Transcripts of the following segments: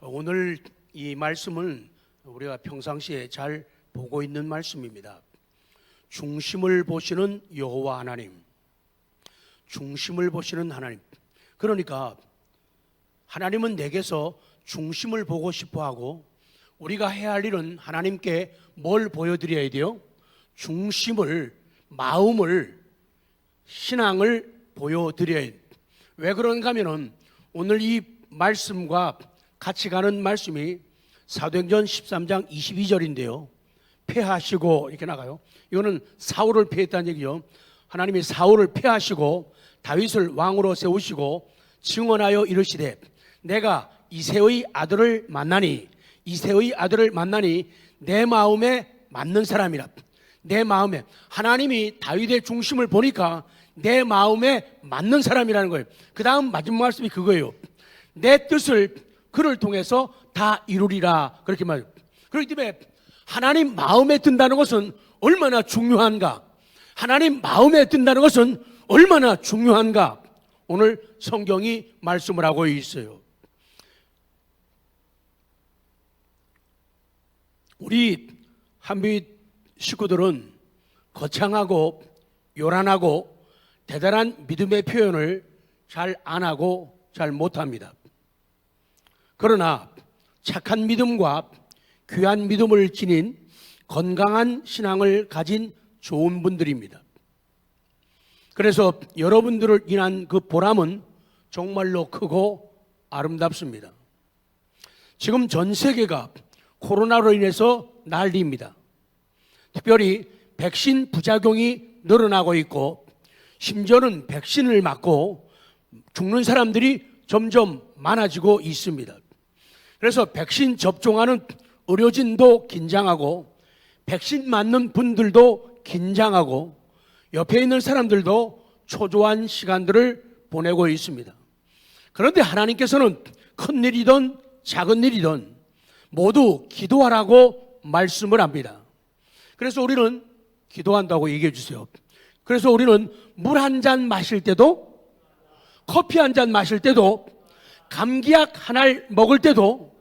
오늘 이 말씀은 우리가 평상시에 잘 보고 있는 말씀입니다. 중심을 보시는 여호와 하나님, 중심을 보시는 하나님. 그러니까 하나님은 내게서 중심을 보고 싶어하고 우리가 해야 할 일은 하나님께 뭘 보여드려야 돼요? 중심을, 마음을, 신앙을 보여드려야 돼요. 왜 그런가 하면은 오늘 이 말씀과 같이 가는 말씀이 사도행전 13장 22절인데요. 패하시고 이렇게 나가요. 이거는 사울을 패했다는 얘기죠. 하나님이 사울을 패하시고 다윗을 왕으로 세우시고 증언하여 이르시되 내가 이새의 아들을 만나니 내 마음에 맞는 사람이라. 내 마음에, 하나님이 다윗의 중심을 보니까 내 마음에 맞는 사람이라는 거예요. 그 다음 마지막 말씀이 그거예요. 내 뜻을 그를 통해서 다 이루리라, 그렇게 말해요. 그렇기 때문에 하나님 마음에 든다는 것은 얼마나 중요한가, 하나님 마음에 든다는 것은 얼마나 중요한가, 오늘 성경이 말씀을 하고 있어요. 우리 한빛 식구들은 거창하고 요란하고 대단한 믿음의 표현을 잘 안 하고 잘 못합니다. 그러나 착한 믿음과 귀한 믿음을 지닌 건강한 신앙을 가진 좋은 분들입니다. 그래서 여러분들을 인한 그 보람은 정말로 크고 아름답습니다. 지금 전 세계가 코로나로 인해서 난리입니다. 특별히 백신 부작용이 늘어나고 있고 심지어는 백신을 맞고 죽는 사람들이 점점 많아지고 있습니다. 그래서 백신 접종하는 의료진도 긴장하고 백신 맞는 분들도 긴장하고 옆에 있는 사람들도 초조한 시간들을 보내고 있습니다. 그런데 하나님께서는 큰 일이든 작은 일이든 모두 기도하라고 말씀을 합니다. 그래서 우리는 기도한다고 얘기해 주세요. 그래서 우리는 물 한 잔 마실 때도, 커피 한 잔 마실 때도, 감기약 하나를 먹을 때도,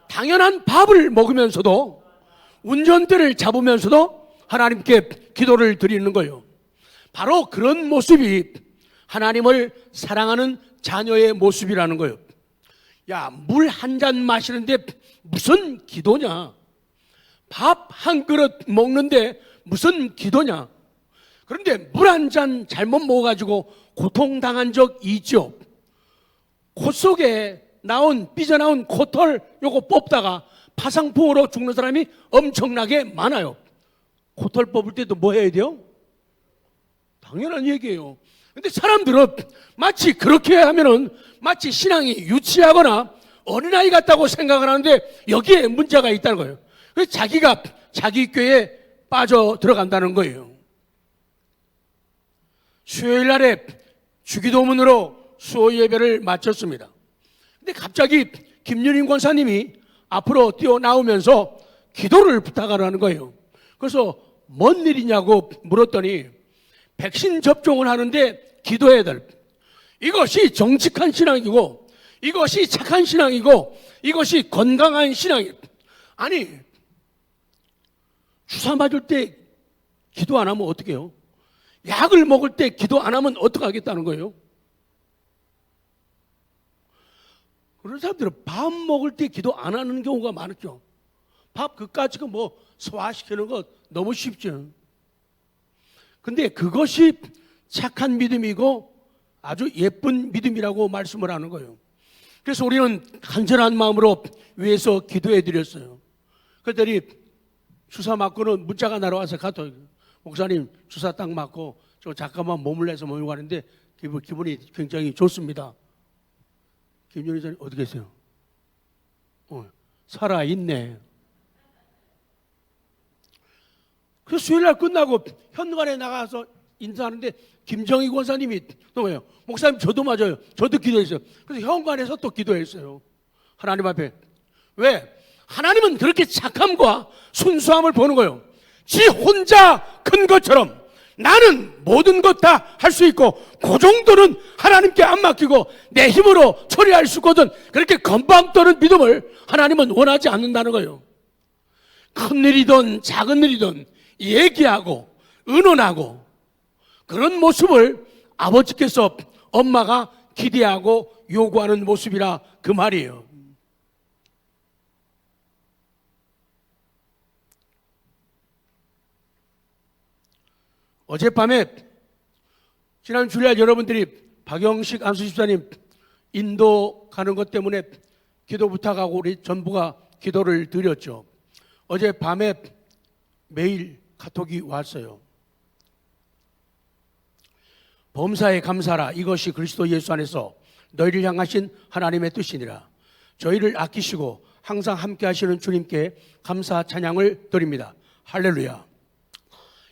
당연한 밥을 먹으면서도, 운전대를 잡으면서도 하나님께 기도를 드리는 거예요. 바로 그런 모습이 하나님을 사랑하는 자녀의 모습이라는 거예요. 야, 물 한 잔 마시는데 무슨 기도냐? 밥 한 그릇 먹는데 무슨 기도냐? 그런데 물 한 잔 잘못 먹어가지고 고통당한 적 있죠? 코 속에 삐져나온 코털 요거 뽑다가 파상풍으로 죽는 사람이 엄청나게 많아요. 코털 뽑을 때도 뭐 해야 돼요? 당연한 얘기예요. 근데 사람들은 마치 그렇게 하면은 마치 신앙이 유치하거나 어린아이 같다고 생각을 하는데 여기에 문제가 있다는 거예요. 그래서 자기가 자기 꾀에 빠져 들어간다는 거예요. 수요일 날에 주기도문으로 수요 예배를 마쳤습니다. 근데 갑자기 김윤인 권사님이 앞으로 뛰어나오면서 기도를 부탁하라는 거예요. 그래서 뭔 일이냐고 물었더니 백신 접종을 하는데 기도해야 될, 이것이 정직한 신앙이고 이것이 착한 신앙이고 이것이 건강한 신앙이고, 아니 주사 맞을 때 기도 안 하면 어떻게 해요? 약을 먹을 때 기도 안 하면 어떡하겠다는 거예요? 그런 사람들은 밥 먹을 때 기도 안 하는 경우가 많았죠. 밥 그까짓 거 뭐 소화시키는 거 너무 쉽죠. 근데 그것이 착한 믿음이고 아주 예쁜 믿음이라고 말씀을 하는 거예요. 그래서 우리는 간절한 마음으로 위해서 기도해 드렸어요. 그랬더니 주사 맞고는 문자가 날아와서 가더라고요. 목사님 주사 딱 맞고 저 잠깐만 머물러서 모이고 가는데 기분이 굉장히 좋습니다. 김윤희 선생님 어디 계세요? 살아있네. 그래서 수요일날 끝나고 현관에 나가서 인사하는데 김정희 권사님이 또 뭐예요? 목사님 저도 맞아요. 저도 기도했어요. 그래서 현관에서 또 기도했어요. 하나님 앞에. 왜? 하나님은 그렇게 착함과 순수함을 보는 거예요. 지 혼자 큰 것처럼, 나는 모든 것 다 할 수 있고 그 정도는 하나님께 안 맡기고 내 힘으로 처리할 수 있거든. 그렇게 건방 떠는 믿음을 하나님은 원하지 않는다는 거예요. 큰 일이든 작은 일이든 얘기하고 의논하고 그런 모습을 아버지께서 엄마가 기대하고 요구하는 모습이라 그 말이에요. 어젯밤에 지난 주일날 여러분들이 박영식 안수집사님 인도 가는 것 때문에 기도 부탁하고 우리 전부가 기도를 드렸죠. 어젯밤에 매일 카톡이 왔어요. 범사에 감사라. 이것이 그리스도 예수 안에서 너희를 향하신 하나님의 뜻이니라. 저희를 아끼시고 항상 함께 하시는 주님께 감사 찬양을 드립니다. 할렐루야.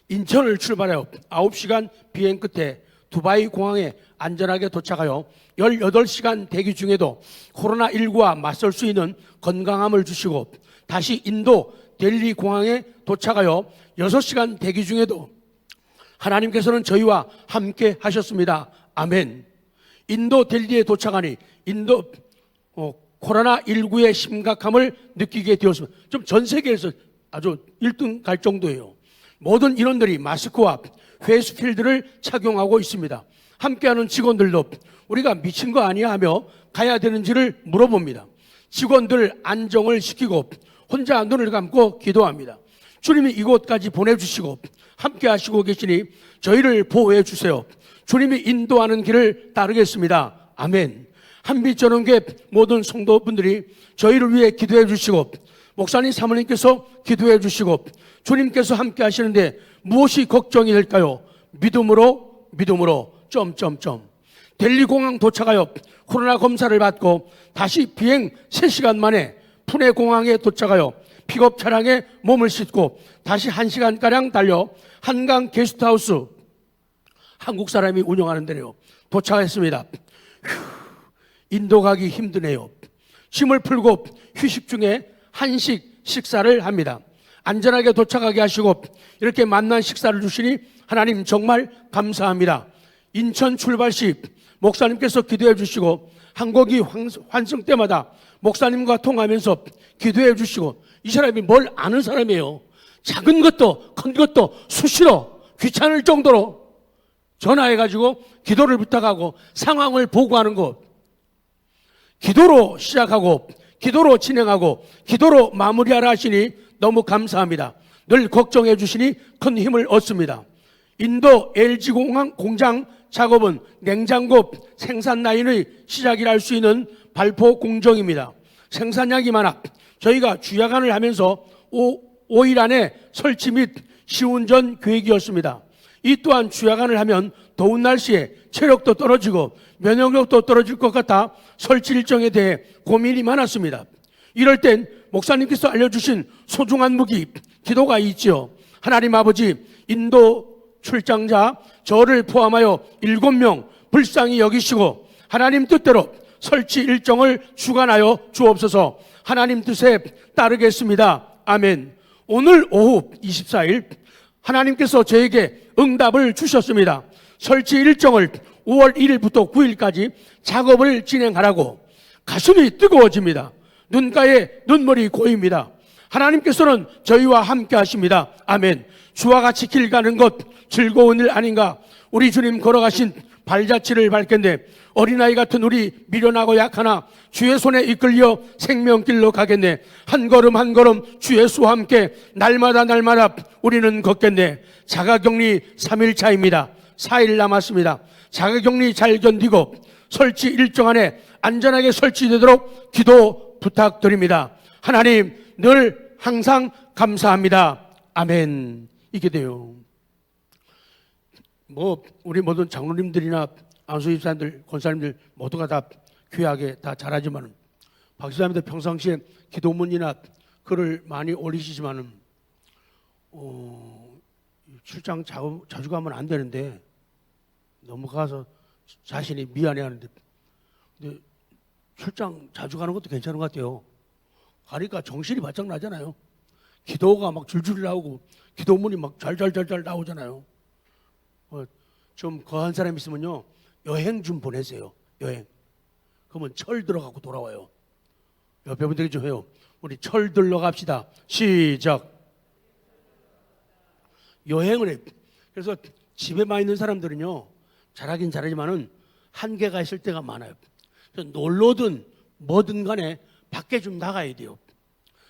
인천을 출발하여 9시간 비행 끝에 두바이 공항에 안전하게 도착하여 18시간 대기 중에도 코로나19와 맞설 수 있는 건강함을 주시고 다시 인도 델리 공항에 도착하여 6시간 대기 중에도 하나님께서는 저희와 함께 하셨습니다. 아멘. 인도 델리에 도착하니 인도 코로나19의 심각함을 느끼게 되었습니다. 좀 전 세계에서 아주 1등 갈 정도예요. 모든 인원들이 마스크와 페이스필드를 착용하고 있습니다. 함께하는 직원들도 우리가 미친 거 아니야 하며 가야 되는지를 물어봅니다. 직원들 안정을 시키고 혼자 눈을 감고 기도합니다. 주님이 이곳까지 보내주시고 함께 하시고 계시니 저희를 보호해 주세요. 주님이 인도하는 길을 따르겠습니다. 아멘. 한빛전원교회 모든 성도분들이 저희를 위해 기도해 주시고 목사님 사모님께서 기도해 주시고 주님께서 함께 하시는데 무엇이 걱정이 될까요? 믿음으로 델리 공항 도착하여 코로나 검사를 받고 다시 비행 3시간 만에 푸네 공항에 도착하여 픽업 차량에 몸을 싣고 다시 1시간가량 달려 한강 게스트하우스 한국 사람이 운영하는 데요 도착했습니다. 인도 가기 힘드네요. 짐을 풀고 휴식 중에 한식 식사를 합니다. 안전하게 도착하게 하시고 이렇게 만난 식사를 주시니 하나님 정말 감사합니다. 인천 출발 시 목사님께서 기도해 주시고 항공기 환승 때마다 목사님과 통하면서 기도해 주시고 이 사람이 뭘 아는 사람이에요. 작은 것도 큰 것도 수시로 귀찮을 정도로 전화해가지고 기도를 부탁하고 상황을 보고하는 것. 기도로 시작하고 기도로 진행하고 기도로 마무리하라 하시니 너무 감사합니다. 늘 걱정해 주시니 큰 힘을 얻습니다. 인도 LG공항 공장 작업은 냉장고 생산 라인의 시작이라 할 수 있는 발포 공정입니다. 생산량이 많아 저희가 주야간을 하면서 5일 안에 설치 및 시운전 계획이었습니다. 이 또한 주야간을 하면 더운 날씨에 체력도 떨어지고 면역력도 떨어질 것 같아 설치 일정에 대해 고민이 많았습니다. 이럴 땐 목사님께서 알려주신 소중한 무기 기도가 있지요. 하나님 아버지 인도 출장자 저를 포함하여 7명 불쌍히 여기시고 하나님 뜻대로 설치 일정을 주관하여 주옵소서. 하나님 뜻에 따르겠습니다. 아멘. 오늘 오후 24일 하나님께서 저에게 응답을 주셨습니다. 설치 일정을 5월 1일부터 9일까지 작업을 진행하라고. 가슴이 뜨거워집니다. 눈가에 눈물이 고입니다. 하나님께서는 저희와 함께 하십니다. 아멘. 주와 같이 길 가는 것 즐거운 일 아닌가. 우리 주님 걸어가신 발자취를 밟겠네. 어린아이 같은 우리 미련하고 약하나 주의 손에 이끌려 생명길로 가겠네. 한 걸음 한 걸음 주 예수와 함께 날마다 우리는 걷겠네. 자가격리 3일차입니다. 4일 남았습니다. 자가격리 잘 견디고 설치 일정 안에 안전하게 설치되도록 기도 부탁드립니다. 하나님 늘 항상 감사합니다. 아멘. 이게 돼요. 우리 모든 장로님들이나 안수집사님들, 권사님들 모두가 다 귀하게 다 잘하지만 박 집사님도 평상시에 기도문이나 글을 많이 올리시지만은 출장 자주 가면 안 되는데 너무 가서 자신이 미안해하는데 근데 출장 자주 가는 것도 괜찮은 것 같아요. 가니까 정신이 바짝 나잖아요. 기도가 막 줄줄 나오고 기도문이 막 잘잘잘잘 나오잖아요. 좀 거한 사람 있으면요, 여행 좀 보내세요. 여행. 그러면 철 들어가고 돌아와요. 옆에 분들이 좀 해요. 우리 철 들러 갑시다. 시작. 여행을 해. 그래서 집에만 있는 사람들은요, 잘하긴 잘하지만은 한계가 있을 때가 많아요. 그래서 놀러든 뭐든 간에 밖에 좀 나가야 돼요.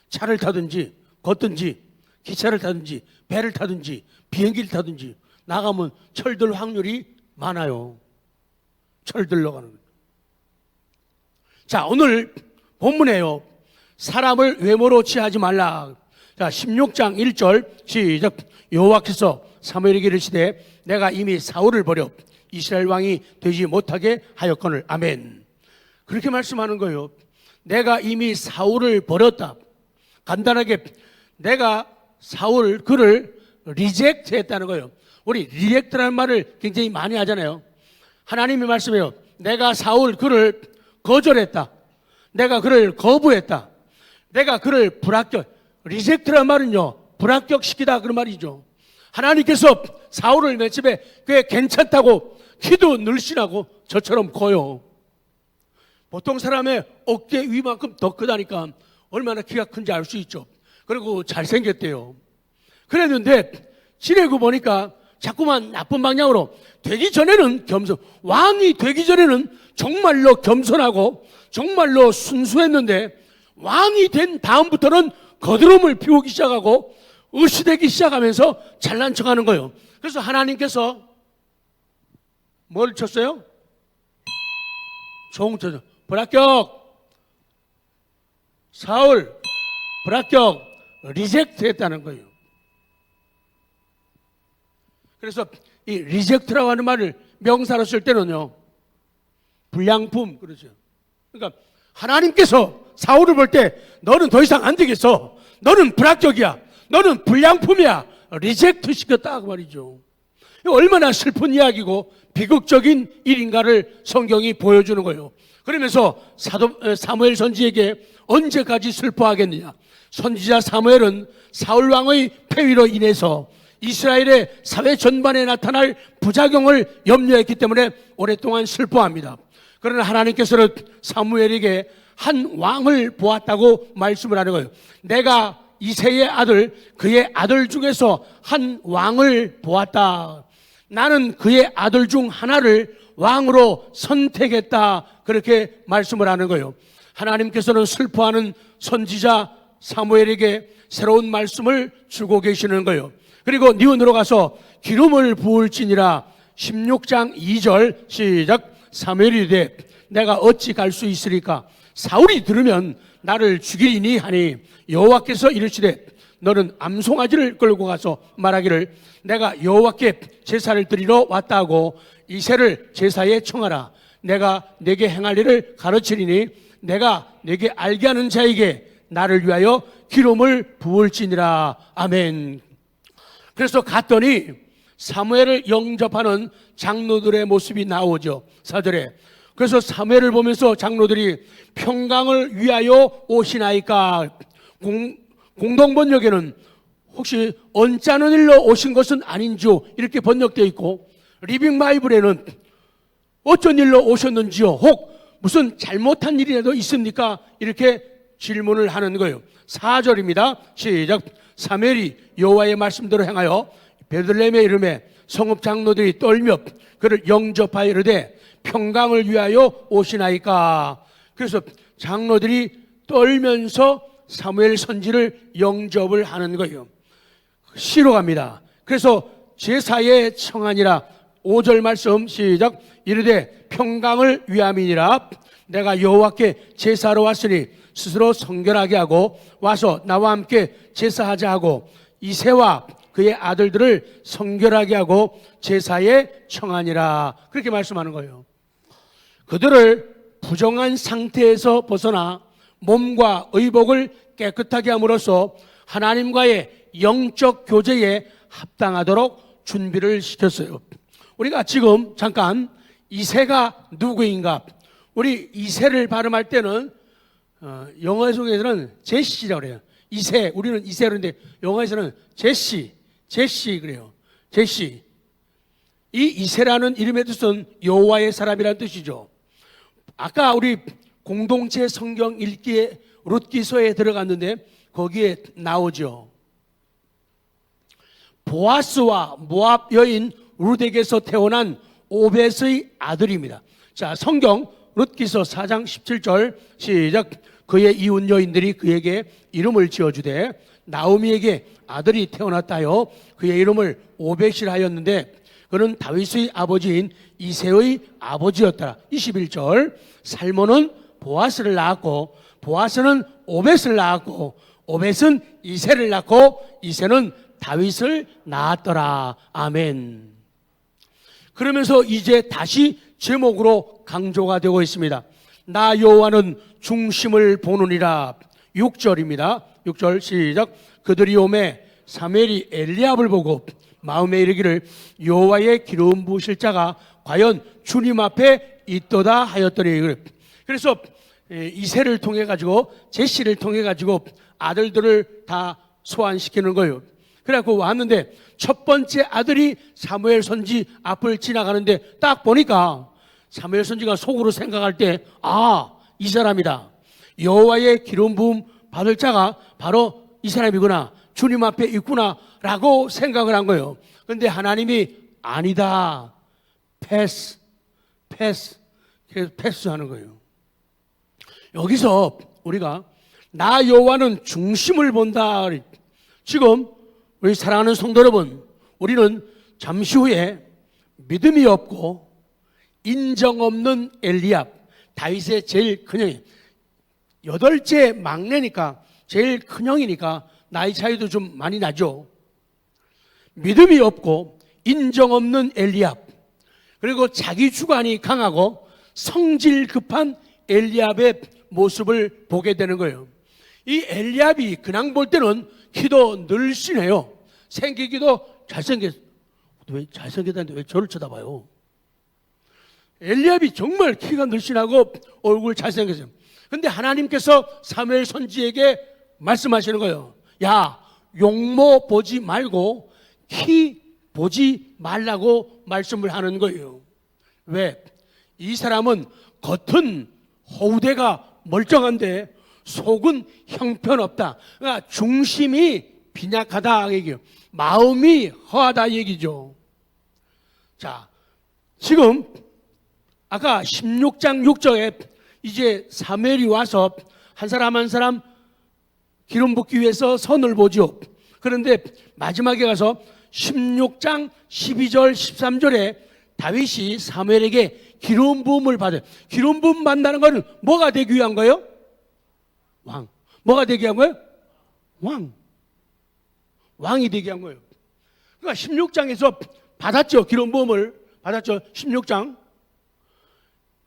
차를 타든지 걷든지 기차를 타든지 배를 타든지 비행기를 타든지 나가면 철들 확률이 많아요. 철들러 가는 거예요. 자, 오늘 본문에요, 사람을 외모로 취하지 말라. 자, 16장 1절 시작. 여호와께서 사무엘에게 이르시되 내가 이미 사울을 버려 이스라엘 왕이 되지 못하게 하였거늘. 아멘. 그렇게 말씀하는 거예요. 내가 이미 사울을 버렸다. 간단하게 내가 사울 그를 리젝트 했다는 거예요. 우리 리젝트라는 말을 굉장히 많이 하잖아요. 하나님이 말씀해요. 내가 사울 그를 거절했다. 내가 그를 거부했다. 내가 그를 불합격. 리젝트라는 말은요, 불합격시키다 그런 말이죠. 하나님께서 사울을 맨 처음에 꽤 괜찮다고 키도 늘씬하고 저처럼 커요. 보통 사람의 어깨 위만큼 더 크다니까 얼마나 키가 큰지 알 수 있죠. 그리고 잘생겼대요. 그랬는데 지내고 보니까 자꾸만 나쁜 방향으로 되기 전에는 왕이 되기 전에는 정말로 겸손하고 정말로 순수했는데 왕이 된 다음부터는 거드름을 피우기 시작하고 의시되기 시작하면서 잘난 척하는 거예요. 그래서 하나님께서 뭘 쳤어요? 종 쳤어요. 불합격. 사울 불합격. 리젝트 했다는 거예요. 그래서 이 리젝트라고 하는 말을 명사로 쓸 때는요, 불량품 그러죠. 그러니까 하나님께서 사울을 볼 때 너는 더 이상 안 되겠어. 너는 불합격이야. 너는 불량품이야. 리젝트 시켰다 그 말이죠. 얼마나 슬픈 이야기고 비극적인 일인가를 성경이 보여주는 거예요. 그러면서 사무엘 선지에게 언제까지 슬퍼하겠느냐. 선지자 사무엘은 사울 왕의 폐위로 인해서 이스라엘의 사회 전반에 나타날 부작용을 염려했기 때문에 오랫동안 슬퍼합니다. 그러나 하나님께서는 사무엘에게 한 왕을 보았다고 말씀을 하는 거예요. 내가 이새의 아들, 그의 아들 중에서 한 왕을 보았다. 나는 그의 아들 중 하나를 왕으로 선택했다. 그렇게 말씀을 하는 거예요. 하나님께서는 슬퍼하는 선지자 사무엘에게 새로운 말씀을 주고 계시는 거예요. 그리고 니은으로 가서 기름을 부을지니라. 16장 2절 시작. 사무엘이 이르되 내가 어찌 갈 수 있으리까? 사울이 들으면 나를 죽이리니 하니 여호와께서 이르시되 너는 암송아지를 끌고 가서 말하기를 내가 여호와께 제사를 드리러 왔다 하고 이새를 제사에 청하라. 내가 내게 행할 일을 가르치리니 내가 내게 알게 하는 자에게 나를 위하여 기름을 부을지니라. 아멘. 그래서 갔더니 사무엘을 영접하는 장로들의 모습이 나오죠. 4절에. 그래서 사무엘을 보면서 장로들이 평강을 위하여 오시나이까. 공동번역에는 혹시 언짢은 일로 오신 것은 아닌지요 이렇게 번역되어 있고, 리빙 바이블에는 어쩐 일로 오셨는지요, 혹 무슨 잘못한 일이라도 있습니까? 이렇게 질문을 하는 거예요. 4절입니다. 시작. 사무엘이 여호와의 말씀대로 행하여 베들레헴의 이름에 성읍 장로들이 떨며 그를 영접하여 이르되 평강을 위하여 오시나이까. 그래서 장로들이 떨면서 사무엘 선지를 영접을 하는 거예요. 시로 갑니다. 그래서 제사에 청하니라. 5절 말씀 시작. 이르되 평강을 위함이니라. 내가 여호와께 제사로 왔으니 스스로 성결하게 하고 와서 나와 함께 제사하자 하고 이새와 그의 아들들을 성결하게 하고 제사에 청하니라. 그렇게 말씀하는 거예요. 그들을 부정한 상태에서 벗어나 몸과 의복을 깨끗하게 함으로써 하나님과의 영적 교제에 합당하도록 준비를 시켰어요. 우리가 지금 잠깐 이새가 누구인가? 우리 이새를 발음할 때는 영어 속에서는 제시라고 그래요. 이새, 우리는 이새 그런데 영어에서는 제시 그래요. 제시. 이 이세라는 이름의 뜻은 여호와의 사람이라는 뜻이죠. 아까 우리 공동체 성경 읽기에 룻기서에 들어갔는데 거기에 나오죠. 보아스와 모압 여인 룻에게서 태어난 오벳의 아들입니다. 자, 성경 룻기서 4장 17절 시작. 그의 이웃 여인들이 그에게 이름을 지어주되 나오미에게 아들이 태어났다요 그의 이름을 오벳이라 하였는데 그는 다윗의 아버지인 이새의 아버지였더라. 21절. 살몬은 보아스를 낳았고 보아스는 오벳을 낳았고 오벳은 이새를 낳고 이새는 다윗을 낳았더라. 아멘. 그러면서 이제 다시 제목으로 강조가 되고 있습니다. 나 여호와는 중심을 보느니라. 6절입니다. 6절 시작. 그들이 오매 사무엘이 엘리압을 보고 마음에 이르기를 여호와의 기름 부으실 자가 과연 주님 앞에 있도다 하였더니, 그래서 이새를 통해 가지고 제시를 통해 가지고 아들들을 다 소환시키는 거예요. 그래갖고 왔는데 첫 번째 아들이 사무엘 선지 앞을 지나가는데 딱 보니까 사무엘 선지가 속으로 생각할 때 이 사람이다. 여호와의 기름 부음 받을 자가 바로 이 사람이구나. 주님 앞에 있구나 라고 생각을 한 거예요. 그런데 하나님이 아니다. 패스. 그래서 패스하는 거예요. 여기서 우리가 나 여호와는 중심을 본다. 지금 우리 사랑하는 성도 여러분, 우리는 잠시 후에 믿음이 없고 인정 없는 엘리압, 다윗의 제일 큰형이 8째 막내니까 제일 큰형이니까 나이 차이도 좀 많이 나죠. 믿음이 없고 인정 없는 엘리압, 그리고 자기 주관이 강하고 성질 급한 엘리압의 모습을 보게 되는 거예요. 이 엘리압이 그냥 볼 때는 키도 늘씬해요. 생기기도 왜 잘생겼다는데 왜 저를 쳐다봐요? 엘리압이 정말 키가 늘씬하고 얼굴 잘생겼어요. 근데 하나님께서 사무엘 선지에게 말씀하시는 거예요. 야, 용모 보지 말고 키 보지 말라고 말씀을 하는 거예요. 왜? 이 사람은 겉은 허우대가 멀쩡한데 속은 형편없다. 그러니까 중심이 빈약하다 얘기예요. 마음이 허하다 얘기죠. 자, 지금 아까 16장 6절에 이제 사무엘이 와서 한 사람 한 사람 기름 붓기 위해서 선을 보죠. 그런데 마지막에 가서 16장 12절 13절에 다윗이 사무엘에게 기름 부음을 받아요. 기름 부음 받는다는 것은 뭐가 되기 위한 거예요? 왕. 뭐가 되기 위한 거예요? 왕이 되기 위한 거예요. 그러니까 16장에서 받았죠. 기름 부음을 받았죠. 16장.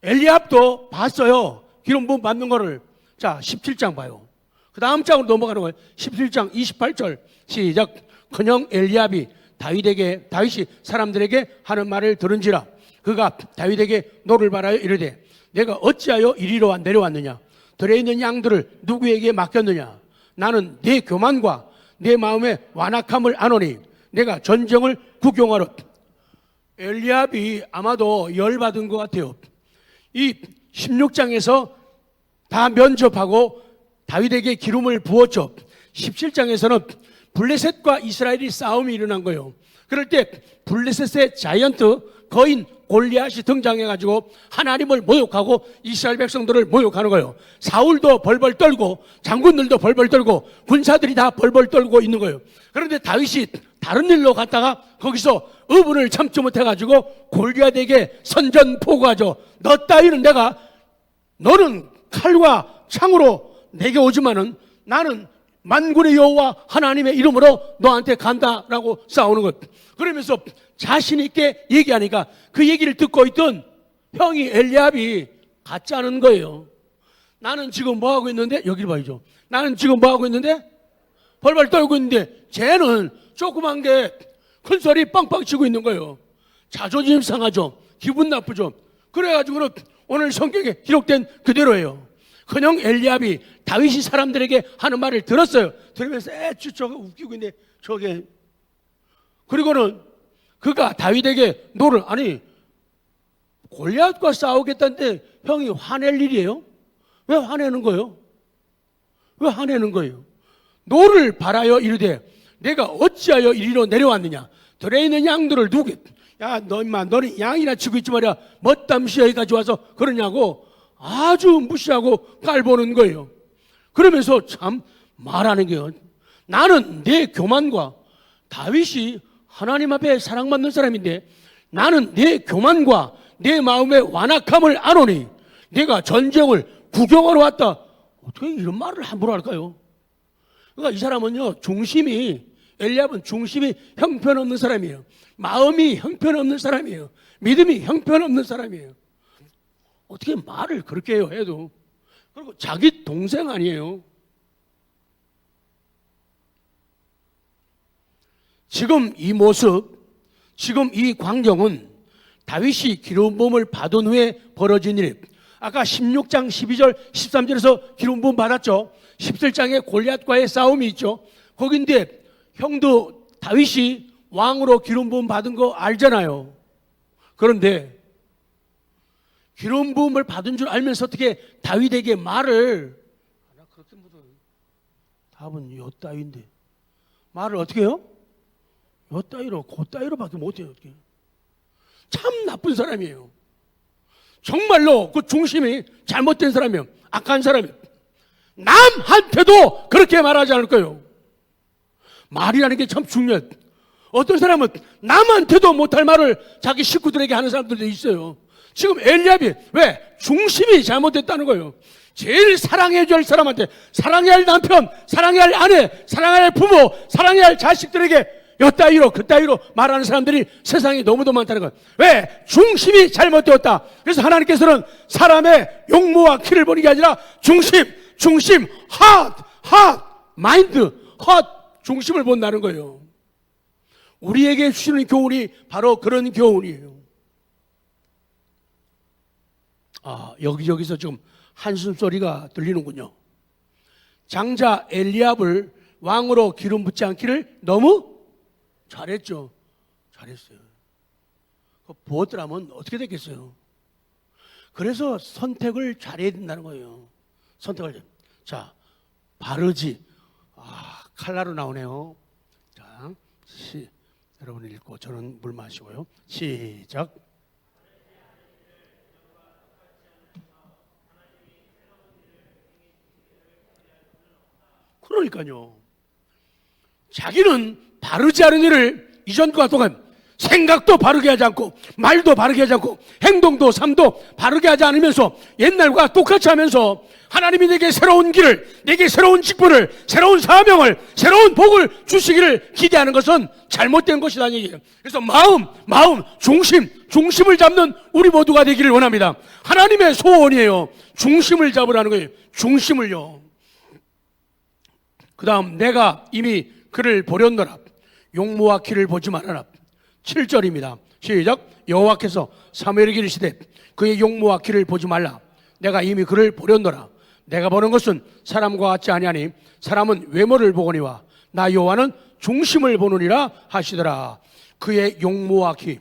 엘리압도 봤어요. 기름 부음 받는 거를. 자, 17장 봐요. 그 다음 장으로 넘어가는 거예요. 17장 28절 시작. 큰형 엘리압이 다윗이 사람들에게 하는 말을 들은지라 그가 다윗에게 노를 바라여 이르되 내가 어찌하여 이리로 내려왔느냐? 들에 있는 양들을 누구에게 맡겼느냐? 나는 내 교만과 내 마음의 완악함을 아노니 내가 전쟁을 구경하러. 엘리압이 아마도 열받은 것 같아요. 이 16장에서 다 면접하고 다윗에게 기름을 부었죠. 17장에서는 블레셋과 이스라엘이 싸움이 일어난 거예요. 그럴 때 블레셋의 자이언트 거인 골리앗이 등장해가지고 하나님을 모욕하고 이스라엘 백성들을 모욕하는 거예요. 사울도 벌벌 떨고 장군들도 벌벌 떨고 군사들이 다 벌벌 떨고 있는 거예요. 그런데 다윗이 다른 일로 갔다가 거기서 의분을 참지 못해가지고 골리앗에게 선전포고하죠. 너 따위는 너는 칼과 창으로 내게 오지만은 나는 만군의 여호와 하나님의 이름으로 너한테 간다라고 싸우는 것. 그러면서 자신 있게 얘기하니까 그 얘기를 듣고 있던 형이 엘리압이 가짜는 거예요. 나는 지금 뭐 하고 있는데, 여기를 봐야죠. 나는 지금 뭐 하고 있는데 벌벌 떨고 있는데 쟤는 조그만 게 큰 소리 빵빵 치고 있는 거예요. 자존심 상하죠. 기분 나쁘죠. 그래가지고 오늘 성경에 기록된 그대로예요. 큰형 엘리압이 다윗이 사람들에게 하는 말을 들었어요. 들으면서 저거 웃기고 있네. 저게. 그리고는 그가 다윗에게 노를, 아니 골리앗과 싸우겠다는데 형이 화낼 일이에요? 왜 화내는 거예요? 왜 화내는 거예요? 노를 바라여 이르되 내가 어찌하여 이리로 내려왔느냐? 들에 있는 양들을 누게? 야, 너 임마, 너는 양이나 치고 있지 말이야. 멋담시 여기까지 와서 그러냐고 아주 무시하고 깔보는 거예요. 그러면서 참 말하는 게요. 나는 내 교만과 다윗이 하나님 앞에 사랑받는 사람인데 나는 내 교만과 내 마음의 완악함을 아노니 내가 전쟁을 구경하러 왔다. 어떻게 이런 말을 함부로 할까요? 그러니까 이 사람은요, 엘리압은 중심이 형편없는 사람이에요. 마음이 형편없는 사람이에요. 믿음이 형편없는 사람이에요. 어떻게 말을 그렇게 해요, 해도. 그리고 자기 동생 아니에요. 지금 이 모습, 지금 이 광경은 다윗이 기름 부음을 받은 후에 벌어진 일이에요. 아까 16장 12절 13절에서 기름 부음 받았죠. 17장에 골리앗과의 싸움이 있죠. 거긴데 형도 다윗이 왕으로 기름 부음 받은 거 알잖아요. 그런데 기름 부음을 받은 줄 알면서 어떻게 다윗에게 말을, 나 그렇게 묻어요. 답은 요 따위인데 말을 어떻게 해요? 요 따위로 고 따위로밖에 못해요. 어떻게. 참 나쁜 사람이에요. 정말로 그 중심이 잘못된 사람이에요. 악한 사람이에요. 남한테도 그렇게 말하지 않을 거예요. 말이라는 게 참 중요해요. 어떤 사람은 남한테도 못할 말을 자기 식구들에게 하는 사람들도 있어요. 지금 엘리압이 왜? 중심이 잘못됐다는 거예요. 제일 사랑해줘야 할 사람한테, 사랑해야 할 남편, 사랑해야 할 아내, 사랑해야 할 부모, 사랑해야 할 자식들에게 요따위로 그따위로 말하는 사람들이 세상에 너무도 많다는 거예요. 왜? 중심이 잘못되었다. 그래서 하나님께서는 사람의 용모와 키를 보는 게 아니라 중심, 마인드, 중심을 본다는 거예요. 우리에게 주시는 교훈이 바로 그런 교훈이에요. 여기저기서 지금 한숨 소리가 들리는군요. 장자 엘리압을 왕으로 기름 붓지 않기를 너무 잘했죠. 잘했어요. 부었더라면 어떻게 됐겠어요? 그래서 선택을 잘해야 된다는 거예요. 선택을. 자, 바르지. 칼라로 나오네요. 자, 여러분 읽고 저는 물 마시고요. 시작. 그러니까요. 자기는 바르지 않은 일을 이전과 동안 생각도 바르게 하지 않고 말도 바르게 하지 않고 행동도 삶도 바르게 하지 않으면서 옛날과 똑같이 하면서 하나님이 내게 새로운 길을, 내게 새로운 직분을, 새로운 사명을, 새로운 복을 주시기를 기대하는 것은 잘못된 것이라는 얘기예요. 그래서 마음, 중심을 잡는 우리 모두가 되기를 원합니다. 하나님의 소원이에요. 중심을 잡으라는 거예요. 중심을요. 그 다음 내가 이미 그를 보렸노라. 용모와 키를 보지 말아라. 7절입니다. 시작. 여호와께서 사무엘에게 이르시되 그의 용모와 키를 보지 말라. 내가 이미 그를 보렸노라. 내가 보는 것은 사람과 같지 아니하니 사람은 외모를 보거니와 나 여호와는 중심을 보느니라 하시더라. 그의 용모와 키,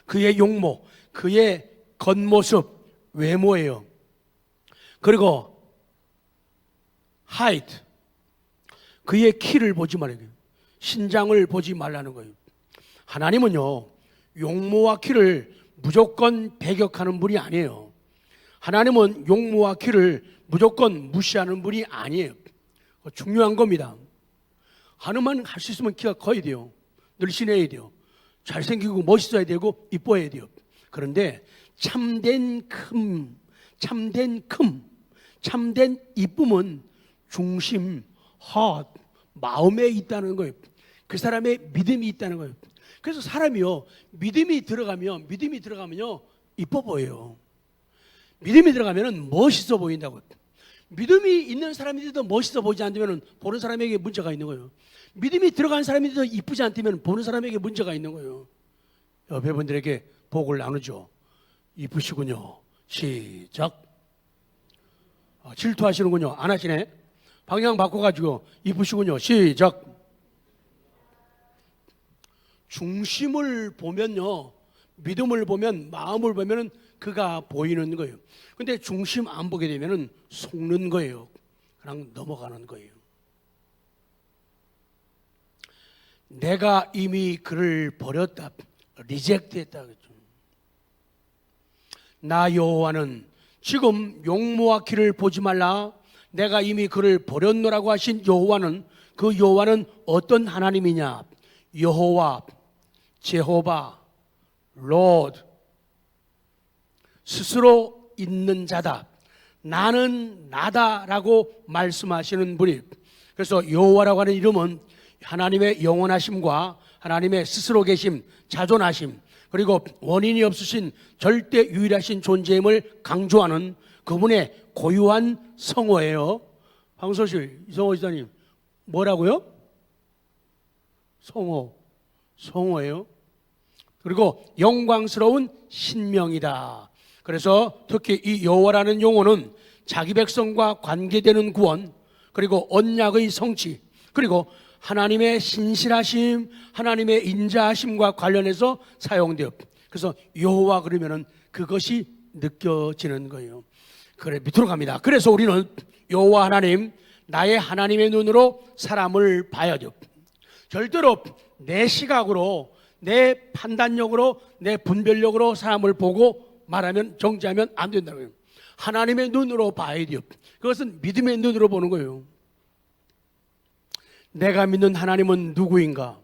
그의 용모, 그의 겉모습, 외모예요. 그리고 height, 그의 키를 보지 말아요. 신장을 보지 말라는 거예요. 하나님은요, 용모와 키를 무조건 배격하는 분이 아니에요. 하나님은 용모와 키를 무조건 무시하는 분이 아니에요. 중요한 겁니다. 하나만 할 수 있으면 키가 커야 돼요. 늘씬해야 돼요. 잘생기고 멋있어야 되고 이뻐야 돼요. 그런데 참된 이쁨은 중심, 마음에 있다는 거예요. 그 사람의 믿음이 있다는 거예요. 그래서 사람이요, 믿음이 들어가면요 이뻐 보여요. 믿음이 들어가면 멋있어 보인다고. 믿음이 있는 사람인데도 멋있어 보이지 않으면 보는 사람에게 문제가 있는 거예요. 믿음이 들어간 사람인데도 이쁘지 않다면 보는 사람에게 문제가 있는 거예요. 옆에 분들에게 복을 나누죠. 이쁘시군요. 시작. 질투하시는군요. 안 하시네. 방향 바꿔가지고 이쁘시군요. 시작. 중심을 보면요, 믿음을 보면, 마음을 보면은 그가 보이는 거예요. 근데 중심 안 보게 되면은 속는 거예요. 그냥 넘어가는 거예요. 내가 이미 그를 버렸다, 리젝트했다 그랬죠. 나 여호와는 지금 용모와 키를 보지 말라. 내가 이미 그를 버렸노라고 하신 여호와는, 그 여호와는 어떤 하나님이냐? 여호와, 제호바, 로드, 스스로 있는 자다, 나는 나다라고 말씀하시는 분이. 그래서 여호와라고 하는 이름은 하나님의 영원하심과 하나님의 스스로 계심, 자존하심, 그리고 원인이 없으신 절대 유일하신 존재임을 강조하는 그분의 고유한 성호예요. 방소실 이성호 지사님, 뭐라고요? 성호예요. 그리고 영광스러운 신명이다. 그래서 특히 이 여호와라는 용어는 자기 백성과 관계되는 구원, 그리고 언약의 성취, 그리고 하나님의 신실하심, 하나님의 인자하심과 관련해서 사용되어, 그래서 여호와 그러면은 그것이 느껴지는 거예요. 그래, 밑으로 갑니다. 그래서 우리는 여호와 하나님, 나의 하나님의 눈으로 사람을 봐야 돼요. 절대로 내 시각으로, 내 판단력으로, 내 분별력으로 사람을 보고 말하면, 정지하면 안 된다는 거예요. 하나님의 눈으로 봐야 돼요. 그것은 믿음의 눈으로 보는 거예요. 내가 믿는 하나님은 누구인가?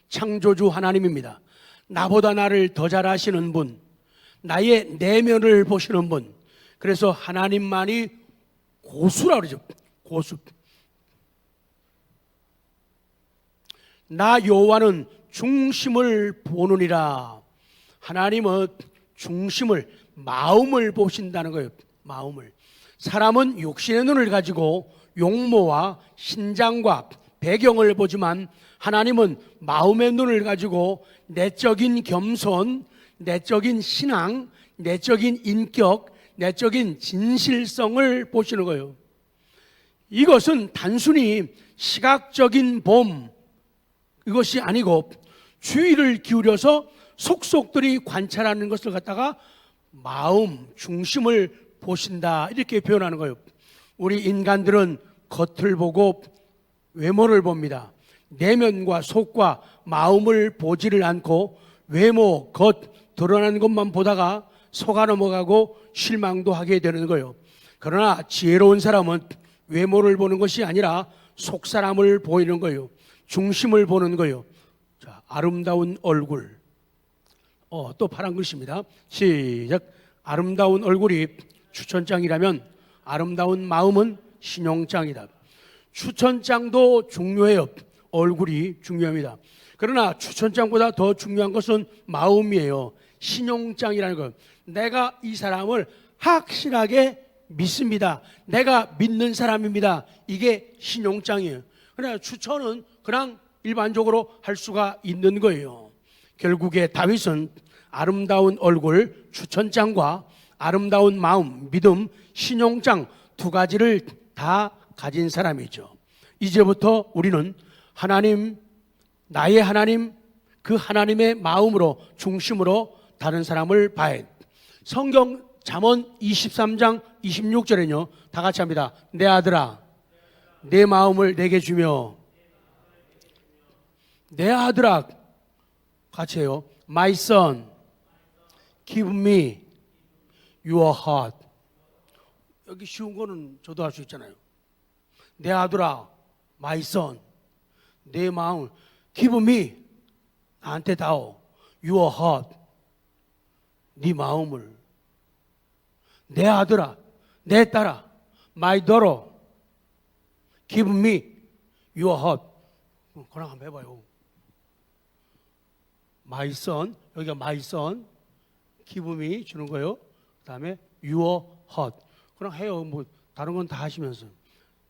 창조주 하나님입니다. 나보다 나를 더 잘 아시는 분, 나의 내면을 보시는 분. 그래서 하나님만이 고수라고 그러죠. 고수. 나 여호와는 중심을 보느니라. 하나님은 중심을, 마음을 보신다는 거예요. 마음을. 사람은 육신의 눈을 가지고 용모와 신장과 배경을 보지만 하나님은 마음의 눈을 가지고 내적인 겸손, 내적인 신앙, 내적인 인격, 내적인 진실성을 보시는 거예요. 이것은 단순히 시각적인 봄, 이것이 아니고 주의를 기울여서 속속들이 관찰하는 것을 갖다가 마음, 중심을 보신다, 이렇게 표현하는 거예요. 우리 인간들은 겉을 보고 외모를 봅니다. 내면과 속과 마음을 보지를 않고 외모, 겉, 드러나는 것만 보다가 속아 넘어가고 실망도 하게 되는 거예요. 그러나 지혜로운 사람은 외모를 보는 것이 아니라 속 사람을 보이는 거예요. 중심을 보는 거예요. 자, 아름다운 얼굴. 또 파란 글씨입니다. 시작. 아름다운 얼굴이 추천장이라면 아름다운 마음은 신용장이다. 추천장도 중요해요. 얼굴이 중요합니다. 그러나 추천장보다 더 중요한 것은 마음이에요. 신용장이라는 것. 내가 이 사람을 확실하게 믿습니다. 내가 믿는 사람입니다. 이게 신용장이에요. 그러나 추천은 그냥 일반적으로 할 수가 있는 거예요. 결국에 다윗은 아름다운 얼굴, 추천장과 아름다운 마음, 믿음, 신용장 두 가지를 다 가진 사람이죠. 이제부터 우리는 하나님, 나의 하나님, 그 하나님의 마음으로, 중심으로 다른 사람을 봐야 해. 성경 잠언 23장 26절에는요, 다 같이 합니다. 내 아들아, 내 마음을 내게 주며, 내 아들아, 같이 해요. My son, give me your heart. 여기 쉬운 거는 저도 할 수 있잖아요. 내 아들아, my son, 내 마음을 give me, 나한테 다오. your heart, 네 마음을. 내 아들아, 내 딸아, my daughter, give me your heart. 그냥 한번 해봐요. my son, 여기가 my son, give me 주는 거예요. 그 다음에 your heart. 그냥 해요. 뭐 다른 건 다 하시면서.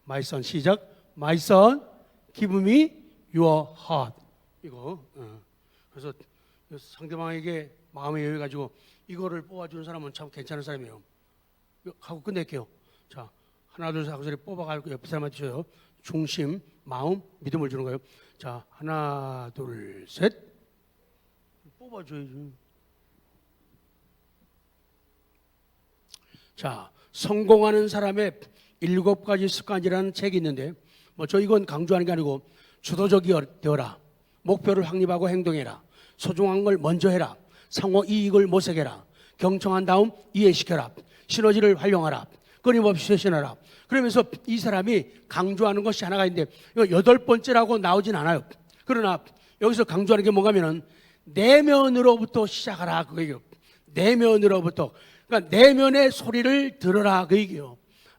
my son, 시작. my son, give me your heart. 이거. 그래서 상대방에게 마음의 여유 가지고 이거를 뽑아주는 사람은 참 괜찮은 사람이에요. 하고 끝낼게요. 자, 하나, 둘, 셋 하고 소리 뽑아가지고 옆에 사람한테 줘요. 중심, 마음, 믿음을 주는 거예요. 자, 하나, 둘, 셋. 뽑아줘야죠. 자, 성공하는 사람의 7가지 습관이라는 책이 있는데 저 이건 강조하는 게 아니고 주도적이 되어라. 목표를 확립하고 행동해라. 소중한 걸 먼저 해라. 상호 이익을 모색해라. 경청한 다음 이해시켜라. 시너지를 활용하라. 끊임없이 쇄신하라. 그러면서 이 사람이 강조하는 것이 하나가 있는데 이거 8번째라고 나오진 않아요. 그러나 여기서 강조하는 게 뭔가면은 내면으로부터 시작하라 그 얘기예요. 내면으로부터. 그러니까 내면의 소리를 들어라 그 얘기예요.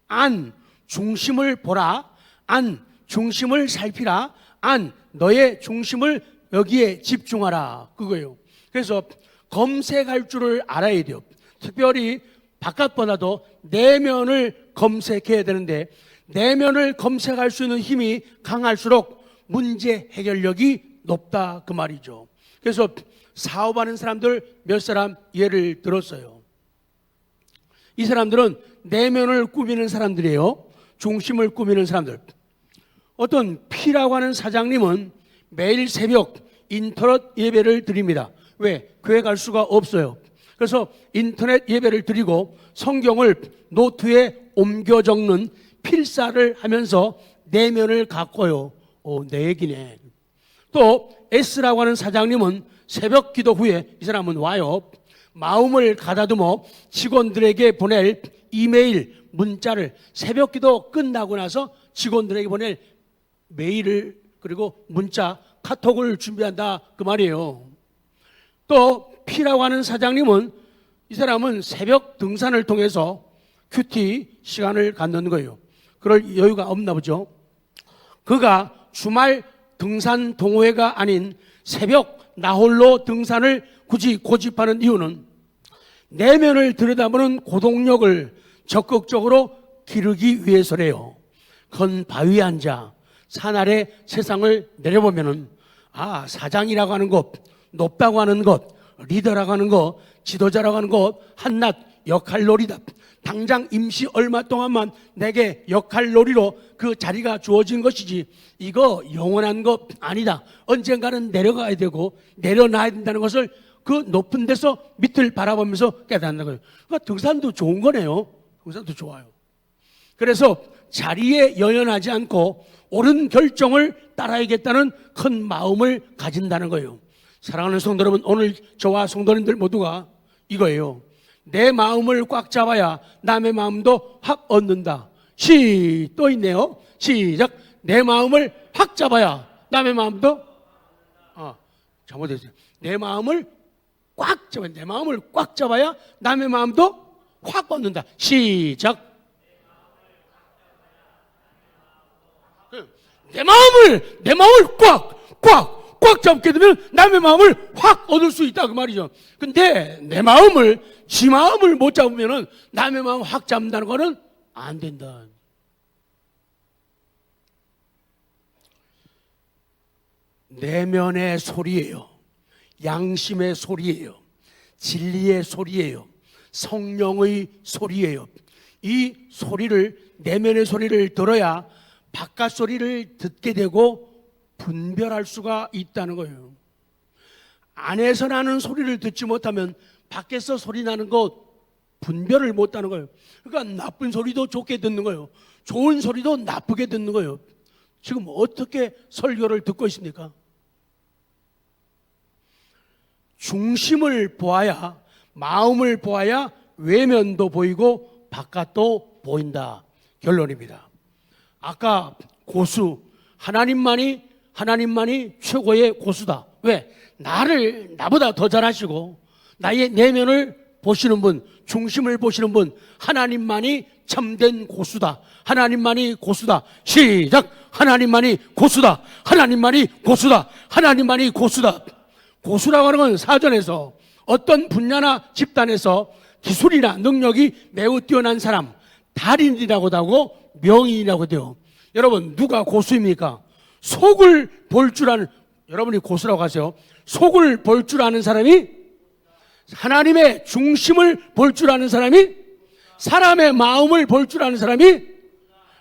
안 중심을 보라. 안 중심을 살피라. 안 너의 중심을 여기에 집중하라 그거예요. 그래서 검색할 줄을 알아야 돼요. 특별히 바깥보다도 내면을 검색해야 되는데 내면을 검색할 수 있는 힘이 강할수록 문제 해결력이 높다 그 말이죠. 그래서 사업하는 사람들 몇 사람 예를 들었어요. 이 사람들은 내면을 꾸미는 사람들이에요. 중심을 꾸미는 사람들. 어떤 P라고 하는 사장님은 매일 새벽 인터넷 예배를 드립니다. 왜? 교회 갈 수가 없어요. 그래서 인터넷 예배를 드리고 성경을 노트에 옮겨 적는 필사를 하면서 내면을 가꿔요. 내 얘기네. 또 S라고 하는 사장님은 새벽 기도 후에 이 사람은 와요. 마음을 가다듬어 직원들에게 보낼 이메일, 문자를 새벽 기도 끝나고 나서 직원들에게 보낼 메일을 그리고 문자, 카톡을 준비한다 그 말이에요. 또 P라고 하는 사장님은 이 사람은 새벽 등산을 통해서 큐티 시간을 갖는 거예요. 그럴 여유가 없나 보죠. 그가 주말 등산 동호회가 아닌 새벽 나홀로 등산을 굳이 고집하는 이유는 내면을 들여다보는 고동력을 적극적으로 기르기 위해서래요. 건 바위에 앉아 산 아래 세상을 내려보면은 사장이라고 하는 것, 높다고 하는 것, 리더라고 하는 것, 지도자라고 하는 것 한낱 역할놀이다. 당장 임시 얼마 동안만 내게 역할놀이로 그 자리가 주어진 것이지 이거 영원한 것 아니다. 언젠가는 내려가야 되고 내려놔야 된다는 것을 그 높은 데서 밑을 바라보면서 깨닫는 거예요. 그러니까 등산도 좋은 거네요. 등산도 좋아요. 그래서 자리에 연연하지 않고 옳은 결정을 따라야겠다는 큰 마음을 가진다는 거예요. 사랑하는 성도 여러분, 오늘 저와 성도님들 모두가 이거예요. 내 마음을 꽉 잡아야 남의 마음도 확 얻는다. 또 있네요. 시작. 내 마음을 확 잡아야 남의 마음도 잘못했어요. 내 마음을 꽉 잡아야 내 마음을 꽉 잡아야 남의 마음도 확 얻는다. 시작. 내 마음을 꽉 잡게 되면 남의 마음을 확 얻을 수 있다 그 말이죠. 근데 내 마음을 지 마음을 못 잡으면은 남의 마음 확 잡는다는 거는 안 된다. 내면의 소리예요. 양심의 소리예요. 진리의 소리예요. 성령의 소리예요. 이 소리를 내면의 소리를 들어야 바깥 소리를 듣게 되고 분별할 수가 있다는 거예요. 안에서 나는 소리를 듣지 못하면 밖에서 소리 나는 것 분별을 못하는 거예요. 그러니까 나쁜 소리도 좋게 듣는 거예요. 좋은 소리도 나쁘게 듣는 거예요. 지금 어떻게 설교를 듣고 있습니까? 중심을 보아야, 마음을 보아야 외면도 보이고 바깥도 보인다. 결론입니다. 아까 고수, 하나님만이 최고의 고수다. 왜? 나보다 더 잘하시고 나의 내면을 보시는 분, 중심을 보시는 분, 하나님만이 참된 고수다. 하나님만이 고수다. 시작. 하나님만이 고수다. 하나님만이 고수다. 하나님만이 고수다. 고수라고 하는 건 사전에서 어떤 분야나 집단에서 기술이나 능력이 매우 뛰어난 사람, 달인이라고도 하고 명인이라고도 해요. 여러분 누가 고수입니까? 속을 볼 줄 아는, 여러분이 고수라고 하세요. 속을 볼 줄 아는 사람이, 하나님의 중심을 볼 줄 아는 사람이, 사람의 마음을 볼 줄 아는 사람이.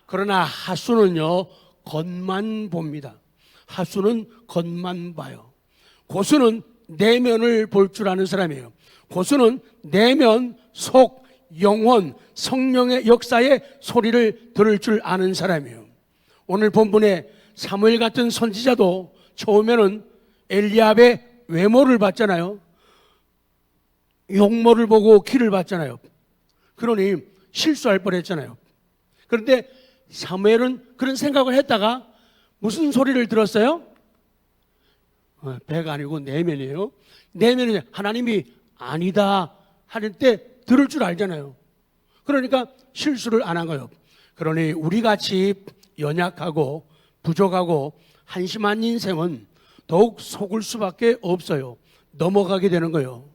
그러나 하수는요 겉만 봅니다. 하수는 겉만 봐요. 고수는 내면을 볼 줄 아는 사람이에요. 고수는 내면, 속, 영혼, 성령의 역사의 소리를 들을 줄 아는 사람이에요. 오늘 본문에 사무엘 같은 선지자도 처음에는 엘리압의 외모를 봤잖아요. 용모를 보고 귀를 봤잖아요. 그러니 실수할 뻔했잖아요. 그런데 사무엘은 그런 생각을 했다가 무슨 소리를 들었어요? 배가 아니고 내면이에요. 내면이 하나님이 아니다 하는 때 들을 줄 알잖아요. 그러니까 실수를 안 한 거예요. 그러니 우리같이 연약하고 부족하고 한심한 인생은 더욱 속을 수밖에 없어요. 넘어가게 되는 거예요.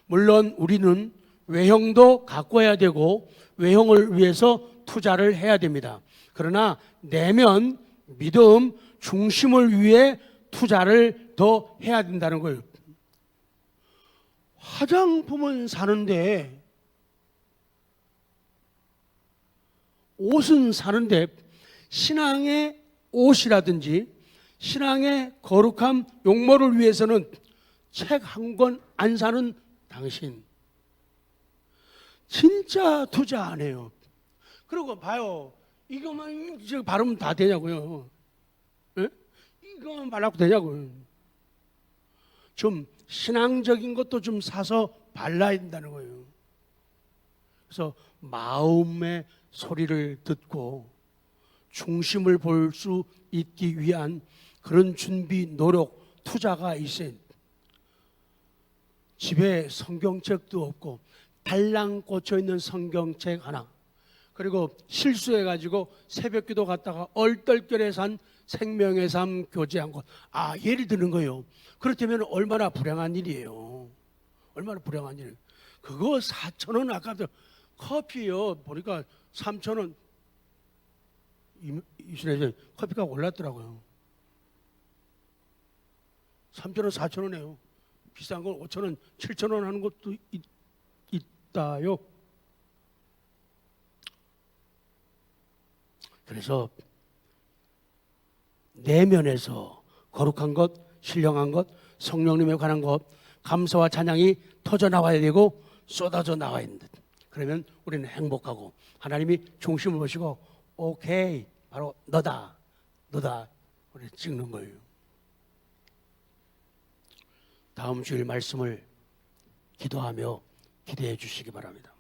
물론 우리는 외형도 가꿔야 되고 외형을 위해서 투자를 해야 됩니다. 그러나 내면, 믿음, 중심을 위해 투자를 더 해야 된다는 거예요. 화장품은 사는데, 옷은 사는데, 신앙의 옷이라든지 신앙의 거룩함, 용모를 위해서는 책 한 권 안 사는 당신 진짜 투자 안 해요. 그리고 봐요. 이거만 바르면 다 되냐고요. 에? 이거만 발라도 되냐고요. 좀 신앙적인 것도 좀 사서 발라야 된다는 거예요. 그래서 마음의 소리를 듣고 중심을 볼 수 있기 위한 그런 준비, 노력, 투자가 있어요. 집에 성경책도 없고 달랑 꽂혀있는 성경책 하나, 그리고 실수해가지고 새벽기도 갔다가 얼떨결에 산 생명의 삶 교재 한 권. 예를 드는 거예요. 그렇다면 얼마나 불행한 일이에요. 얼마나 불행한 일이에요. 그거 4,000원 아까부터 커피요 보니까 3,000원. 이순에 커피가 올랐더라고요. 3,000원, 4,000원이에요. 비싼 건 5,000원, 7,000원 하는 것도 있다요. 그래서 내면에서 거룩한 것, 신령한 것, 성령님에 관한 것, 감사와 찬양이 터져 나와야 되고 쏟아져 나와야 된다. 그러면 우리는 행복하고 하나님이 중심을 보시고 오케이, 바로 너다 우리 찍는 거예요. 다음 주일 말씀을 기도하며 기대해 주시기 바랍니다.